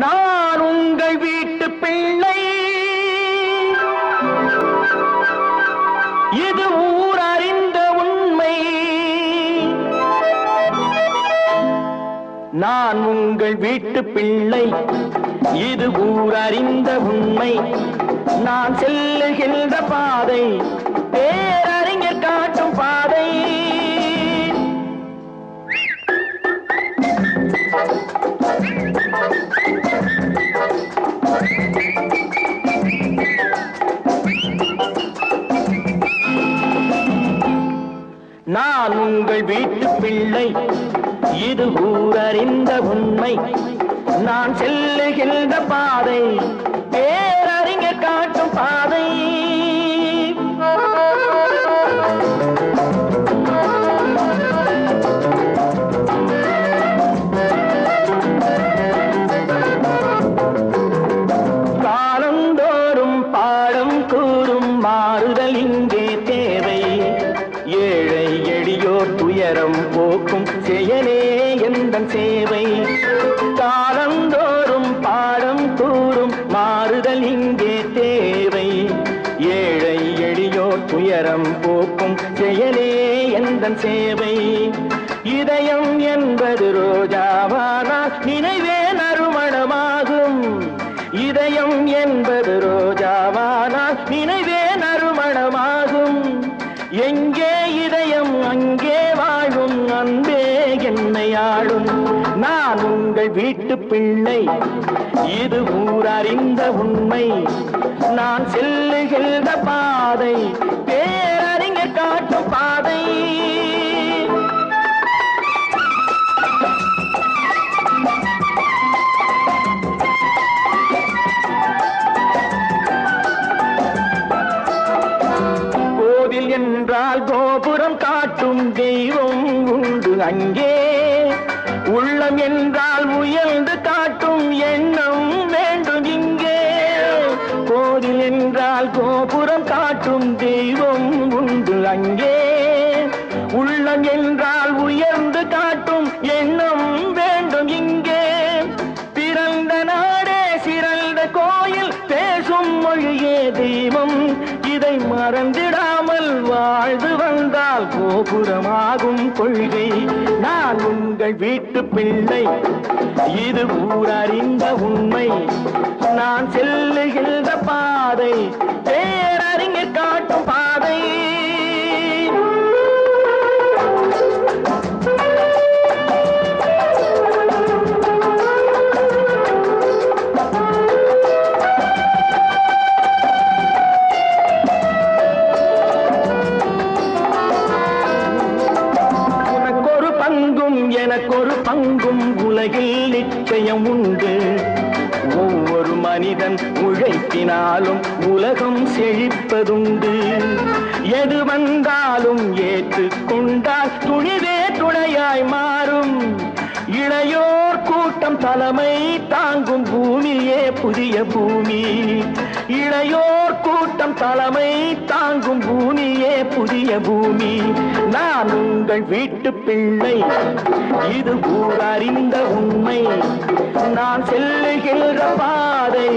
நான் உங்கள் வீட்டு பிள்ளை, இது ஊர் அறிந்த உண்மை. நான் உங்கள் வீட்டு பிள்ளை, இது ஊர் அறிந்த உண்மை. நான் செல்லுகின்ற பாதை பேரறிஞர் காட்டும் பாதை. நான் உங்கள் வீட்டு பிள்ளை, இது ஊரறிந்த உண்மை. நான் செல்லுகின்ற பாதை பேரறிஞர் காட்டும் பாதை. காலந்தோறும் பாடம் கூறும் மாறுதல் இங்கே தேவை. ஏழை எளியோர் துயரம் போக்கும் செயலே எந்தன் சேவை. காலந்தோறும் பாடம் கூறும் மாறுதல் இங்கே தேவை. ஏழை எளியோர் துயரம் போக்கும் செயலே எந்தன் சேவை. இதயம் என்பது ரோஜாவானால் நினைவே நறுமணமாகும். இதயம் என்பது ரோஜாவானால் நினைவே நறுமணமாகும். எங்கே இதயம் அங்கே வாழும் அன்பே என்னை ஆளும். நான் உங்கள் வீட்டு பிள்ளை, இது ஊரறிந்த உண்மை. நான் செல்லுகின்ற பாதை பேரறிஞர் காட்டும் பாதை. கோவில் என்றால் கோபுரம் காட்டும் தெய்வம் உண்டு அங்கே. உள்ளம் என்றால் உயர்ந்து காட்டும் எண்ணம் வேண்டும் இங்கே. கோவில் என்றால் கோபுரம் காட்டும் தெய்வம் உண்டு அங்கே. உள்ளம் என்றால் உயர்ந்து காட்டும் எண்ணம் வேண்டும் இங்கே. பிறந்த நாடே சிறந்த கோயில், பேசும் மொழியே தெய்வம். இதை மறந்திடாமல் வாழ்ந்து வந்தால் கோபுரமாகும் கொள்கை. நான் உங்கள் வீட்டு பிள்ளை, இது ஊரறிந்த உண்மை. நான் செல்லுகின்ற பாதை பேரறிஞர் காட்டும் பாதை. எனக்கொரு பங்கும் உலகில் நிச்சயம் உண்டு. ஒவ்வொரு மனிதன் உழைப்பினாலும் உலகம் செழிப்பதுண்டு. எது வந்தாலும் ஏற்றுக்கொண்டால் துணிவே துணையாய் மாறும். இளையோர் கூட்டம் தலைமை தாங்கும் பூமியே புதிய பூமி. இளையோர் கூட்டம் தலைமை தாங்கும் பூமியே புதிய பூமி. நான் உங்கள் வீட்டு பிள்ளை, இது ஊரறிந்த உண்மை. நான் செல்லுகின்ற பாதை